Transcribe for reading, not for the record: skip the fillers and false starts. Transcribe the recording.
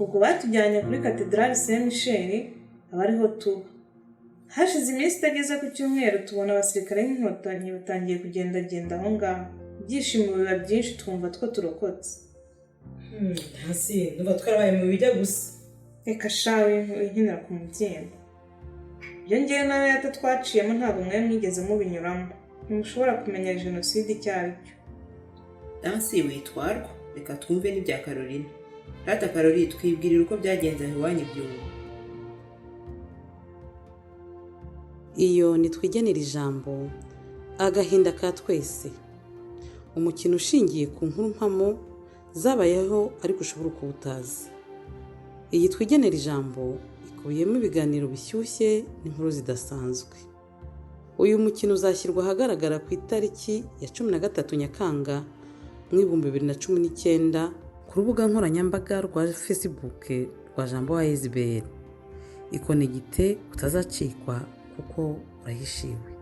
ubwo batujyanye kuri katedrali Saint Michel aba ariho tuba. Hashize iminsi itageze ku cyumweru tubona abasirikare b'inkotanyi batangiye kugendagenda aho ngaho. Ibyishimo biba byinshi twumva two turokotse. Hasi ndumva twarabaye mu bijya gusa. Reka shawe inkinira ku mubyimba. Ibyo ngewe nawe yata twaciyemo ntabwo mwe mwigeze mubinyuramo. Ntimushobora kumenya jenoside icyo ari cyo. Dansi witwarwa, reka twumve n'ibya Caroline. Rata Caroline, twibwirira uko byagenze iwanyu byumva. Iyo nitwigenera ijambo agahinda ka twese. Umukino ushingiye ku nkuru mpamo zabayeho ariko ushobora kuba utazi. Iyi twigenera ijambo ikubiyemo ibiganiro bishyushye n'inkuru zidasanzwe. Uyu mukino uzashyirwa ahagaragara ku itariki ya 13 Nyakanga mu 2019 ku rubuga nkoranyambaga rwa Facebook rwa Jambo wa SBL. Ikonegite utazacikwa kuko urahishiwe.